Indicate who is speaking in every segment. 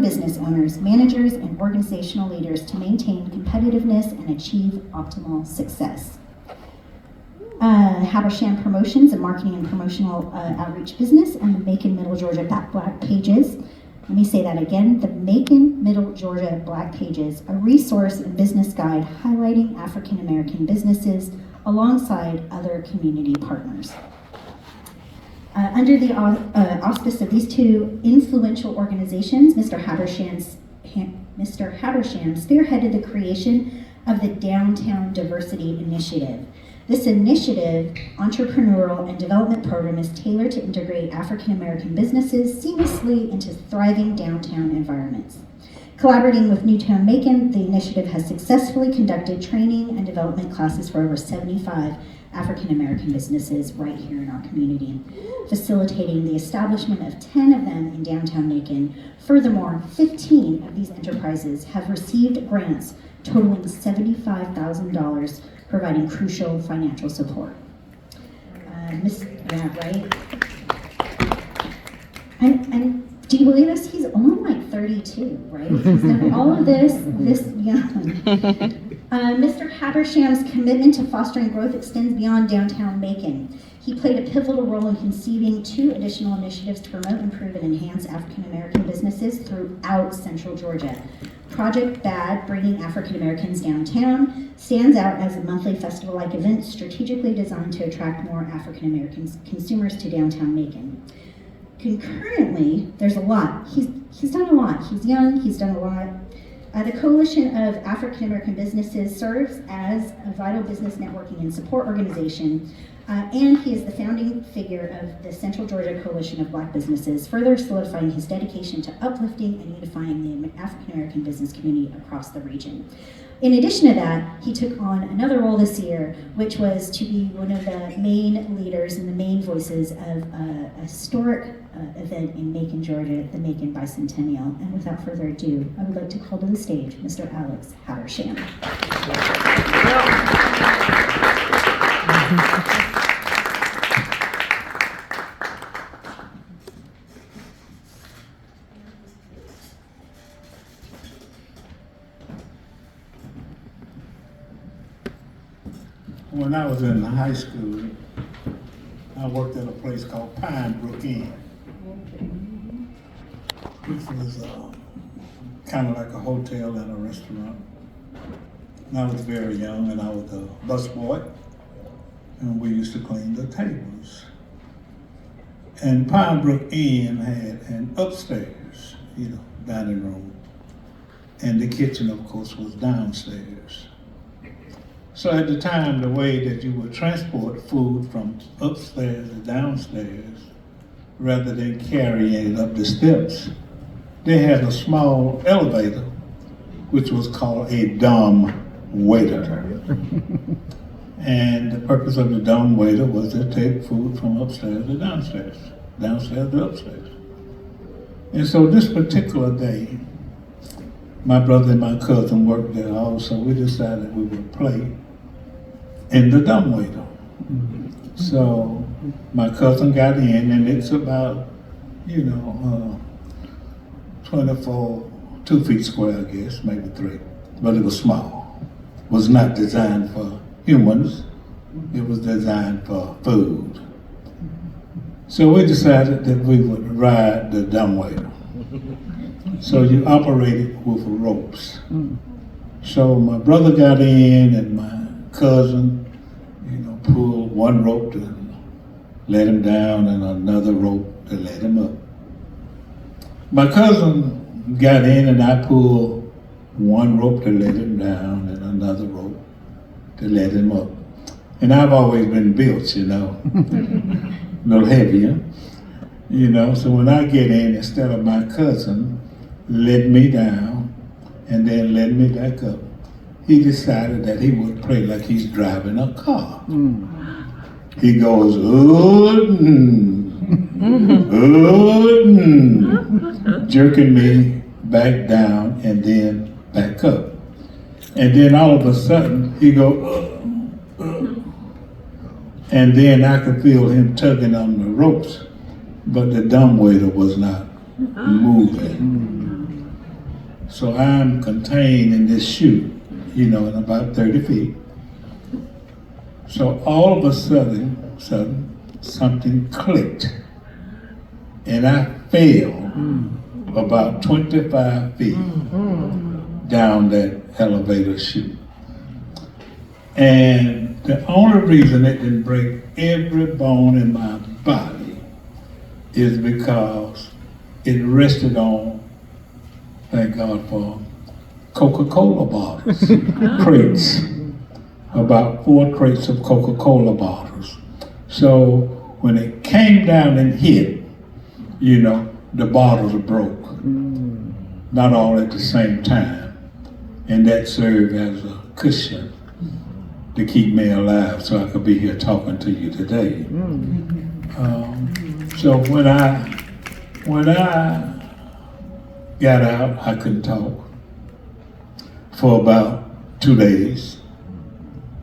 Speaker 1: business owners, managers, and organizational leaders to maintain competitiveness and achieve optimal success. Habersham Promotions, a marketing and promotional outreach business, and the Macon, Middle Georgia Black Pages. Let me say that again, the Macon, Middle Georgia Black Pages, a resource and business guide highlighting African American businesses alongside other community partners. Under the auspice of these two influential organizations, Mr. Habersham spearheaded the creation of the Downtown Diversity Initiative. This initiative, entrepreneurial and development program is tailored to integrate African American businesses seamlessly into thriving downtown environments. Collaborating with Newtown Macon, the initiative has successfully conducted training and development classes for over 75 African American businesses right here in our community, facilitating the establishment of 10 of them in downtown Macon. Furthermore, 15 of these enterprises have received grants totaling $75,000, providing crucial financial support. Right? And do you believe this? He's only like 32, right? He's done all of this young. Mr. Habersham's commitment to fostering growth extends beyond downtown Macon. He played a pivotal role in conceiving 2 additional initiatives to promote, improve, and enhance African American businesses throughout Central Georgia. Project BAD, Bringing African Americans Downtown, stands out as a monthly festival-like event strategically designed to attract more African American consumers to downtown Macon. Concurrently, there's a lot. He's done a lot. He's young, he's done a lot. The Coalition of African American Businesses serves as a vital business networking and support organization, and he is the founding figure of the Central Georgia Coalition of Black Businesses, further solidifying his dedication to uplifting and unifying the African American business community across the region. In addition to that, he took on another role this year, which was to be one of the main leaders and the main voices of a historic event in Macon, Georgia, the Macon Bicentennial. And without further ado, I would like to call to the stage Mr. Alex Habersham.
Speaker 2: When I was in high school, I worked at a place called Pinebrook Inn, which was kind of like a hotel and a restaurant. And I was very young, and I was a busboy, and we used to clean the tables. And Pinebrook Inn had an upstairs, dining room, and the kitchen, of course, was downstairs. So at the time, the way that you would transport food from upstairs to downstairs, rather than carrying it up the steps, they had a small elevator, which was called a dumb waiter. And the purpose of the dumb waiter was to take food from upstairs to downstairs, downstairs to upstairs. And so this particular day, my brother and my cousin worked there also. We decided we would play in the dumbwaiter. So my cousin got in, and it's about, 24, 2 feet square, I guess, maybe 3. But it was small. It was not designed for humans. It was designed for food. So we decided that we would ride the dumbwaiter. So you operated with ropes. So my brother got in, and my cousin, pulled one rope to let him down and another rope to let him up. My cousin got in, and I pulled one rope to let him down and another rope to let him up. And I've always been built, a little heavier, so when I get in, instead of my cousin let me down and then let me back up, he decided that he would play like he's driving a car. He goes, jerking me back down and then back up. And then all of a sudden, he goes, and then I could feel him tugging on the ropes, but the dumbwaiter was not moving. So I'm contained in this chute, in about 30 feet. So all of a sudden, something clicked, and I fell about 25 feet down that elevator chute. And the only reason it didn't break every bone in my body is because it rested on, thank God for Coca-Cola bottles, crates, about 4 crates of Coca-Cola bottles. So when it came down and hit, the bottles broke, not all at the same time, and that served as a cushion to keep me alive so I could be here talking to you today. So when I got out, I couldn't talk. For about 2 days,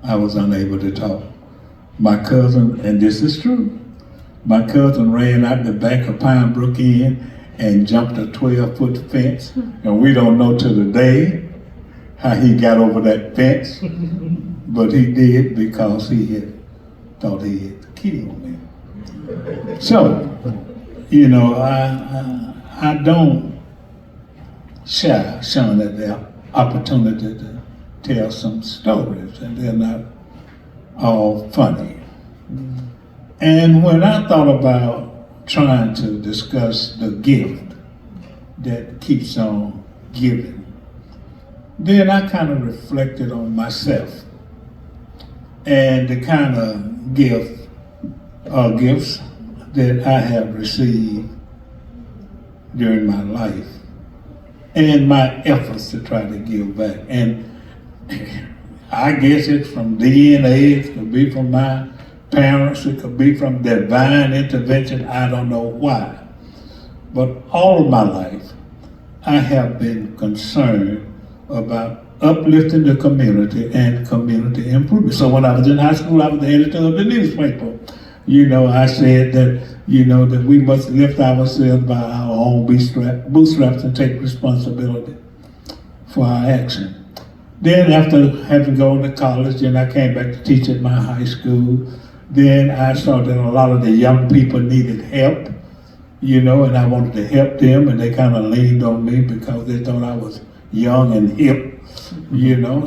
Speaker 2: I was unable to talk. My cousin, and this is true, my cousin ran out the back of Pine Brook Inn and jumped a 12-foot fence, and we don't know to the day how he got over that fence, but he did because he had thought he had killed me. So, I don't shun at the opportunity to tell some stories, and they're not all funny. And when I thought about trying to discuss the gift that keeps on giving, then I kind of reflected on myself and the kind of gifts that I have received during my life and my efforts to try to give back. And I guess it's from DNA, it could be from my parents, it could be from divine intervention, I don't know why. But all of my life, I have been concerned about uplifting the community and community improvement. So when I was in high school, I was the editor of the newspaper. I said that, that we must lift ourselves by our own bootstraps and take responsibility for our action. Then after having gone to college, then I came back to teach at my high school. Then I saw that a lot of the young people needed help, and I wanted to help them, and they kind of leaned on me because they thought I was young and hip,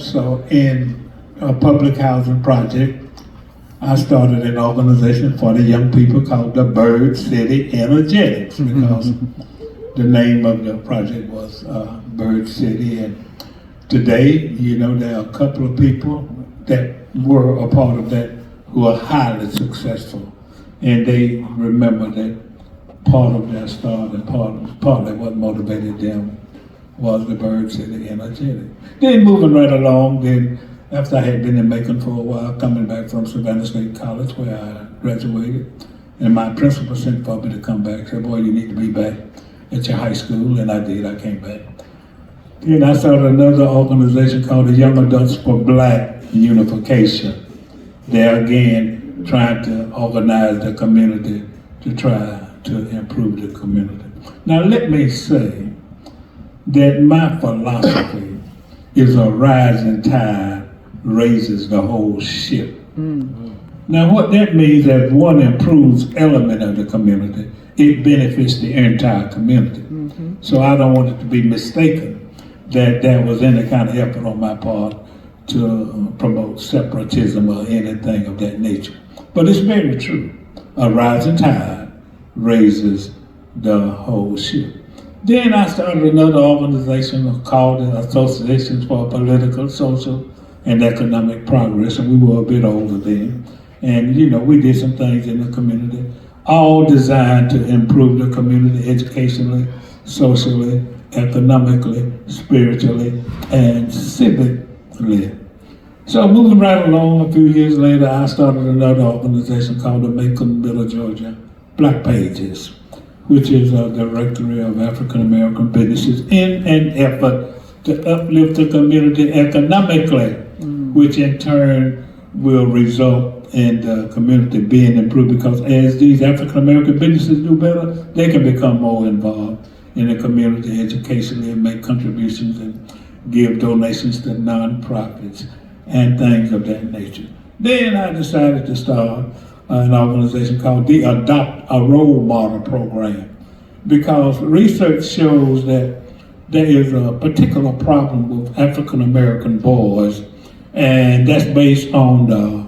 Speaker 2: So in a public housing project, I started an organization for the young people called the Bird City Energetics, because the name of the project was Bird City. And today, there are a couple of people that were a part of that who are highly successful, and they remember that part of their start and part of what motivated them was the Bird City Energetic. Then moving right along, then after I had been in Macon for a while, coming back from Savannah State College where I graduated, and my principal sent for me to come back, said, boy, you need to be back at your high school, and I did, I came back. Then I started another organization called the Young Adults for Black Unification. There again, trying to organize the community to try to improve the community. Now let me say that my philosophy is a rising tide raises the whole ship. Now what that means, as one improves element of the community, it benefits the entire community. So I don't want it to be mistaken that there was any kind of effort on my part to promote separatism or anything of that nature. But it's very true. A rising tide raises the whole ship. Then I started another organization called the Associations for Political, Social, and Economic Progress, and we were a bit older then. And we did some things in the community, all designed to improve the community educationally, socially, economically, spiritually, and civically. So moving right along, a few years later, I started another organization called the Macon, Georgia Black Pages, which is a directory of African American businesses in an effort to uplift the community economically, which in turn will result in the community being improved, because as these African American businesses do better, they can become more involved in the community educationally and make contributions and give donations to nonprofits and things of that nature. Then I decided to start an organization called the Adopt a Role Model Program, because research shows that there is a particular problem with African American boys, and that's based on the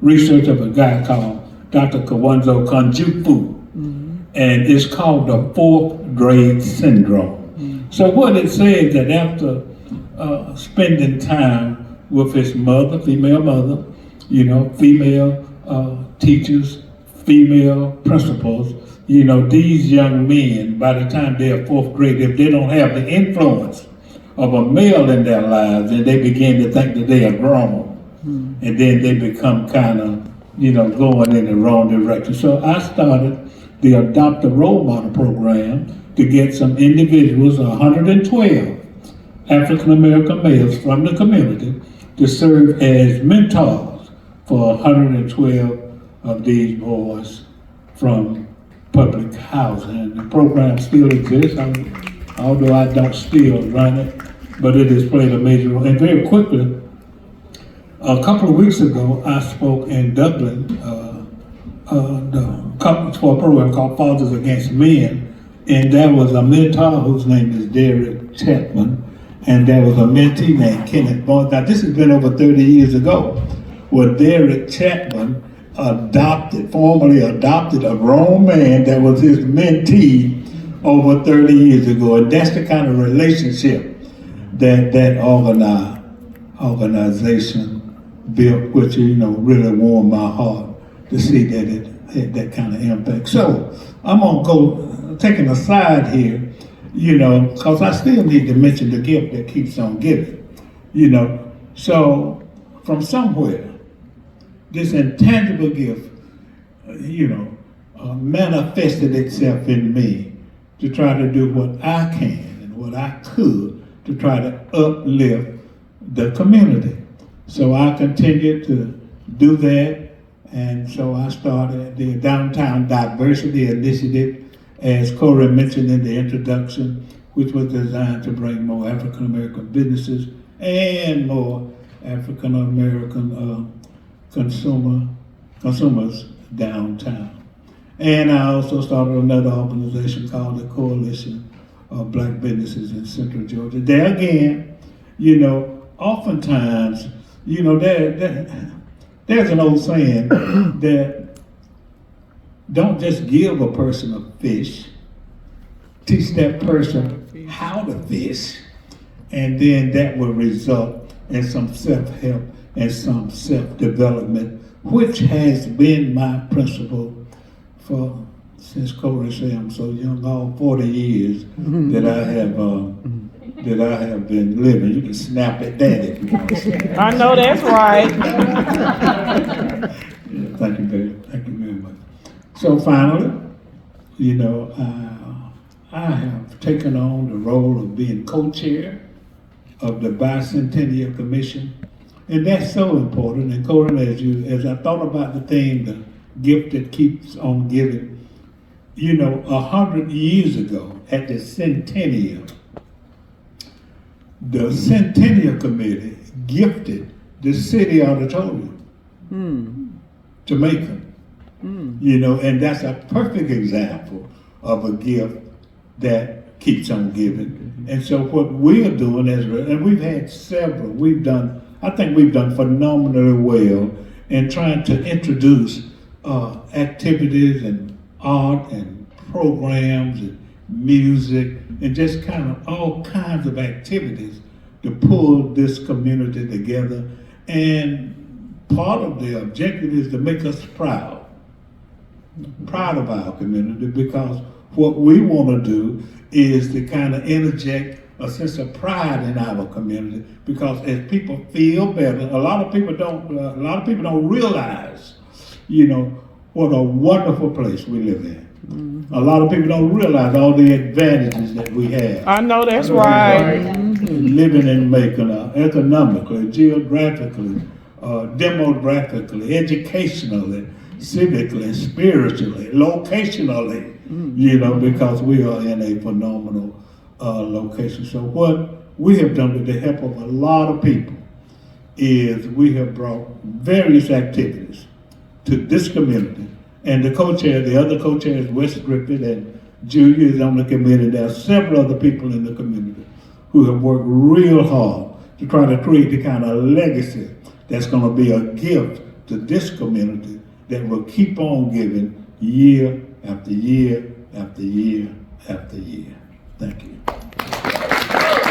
Speaker 2: research of a guy called Dr. Kawanzo Kanjufu, and it's called the fourth grade syndrome. So what it says that after spending time with his mother, female mother, female teachers, female principals, these young men, by the time they're fourth grade, if they don't have the influence of a male in their lives, then they begin to think that they are grown. And then they become kind of, going in the wrong direction. So I started the Adopt a Role Model Program to get some individuals, 112 African American males from the community, to serve as mentors for 112 of these boys from public housing. The program still exists, although I don't still run it, but it has played a major role. And very quickly, a couple of weeks ago, I spoke in Dublin for a program called Fathers Against Men, and there was a mentor whose name is Derek Chapman, and there was a mentee named Kenneth Boyd. Now, this has been over 30 years ago, where Derek Chapman formally adopted a grown man that was his mentee over 30 years ago. And that's the kind of relationship that organization built, which, really warmed my heart to see that it had that kind of impact. So I'm gonna go, taking a side here, because I still need to mention the gift that keeps on giving, So from somewhere, this intangible gift, manifested itself in me to try to do what I can and what I could to try to uplift the community. So I continued to do that, and so I started the Downtown Diversity Initiative, as Corey mentioned in the introduction, which was designed to bring more African American businesses and more African American consumers downtown. And I also started another organization called the Coalition of Black Businesses in Central Georgia. There again, oftentimes, there's an old saying that don't just give a person a fish, teach that person how to fish, and then that will result in some self-help and some self-development, which has been my principle since Corey said I'm so young, all 40 years that I have been living. You can snap at that if you want to snap.
Speaker 3: I know that's right.
Speaker 2: Yeah, thank you very much. So finally, I have taken on the role of being co-chair of the Bicentennial Commission, and that's so important. And Corey, as I thought about the theme, the gift that keeps on giving, 100 years ago at the centennial, the Centennial Committee gifted the city auditorium to Macon. And that's a perfect example of a gift that keeps on giving. And so what we're doing and we've had several, I think we've done phenomenally well in trying to introduce activities and art and programs and music and just kind of all kinds of activities to pull this community together. And part of the objective is to make us proud of our community, because what we want to do is to kind of interject a sense of pride in our community, because as people feel better, a lot of people don't realize, what a wonderful place we live in. A lot of people don't realize all the advantages that we have.
Speaker 3: I know that's right.
Speaker 2: Living in Macon, economically, geographically, demographically, educationally, civically, spiritually, locationally. you know, because we are in a phenomenal location. So what we have done with the help of a lot of people is we have brought various activities to this community. And the co-chair, the other co-chairs, Wes Griffith and Julia is on the committee. There are several other people in the community who have worked real hard to try to create the kind of legacy that's going to be a gift to this community that will keep on giving year after year after year after year. Thank you.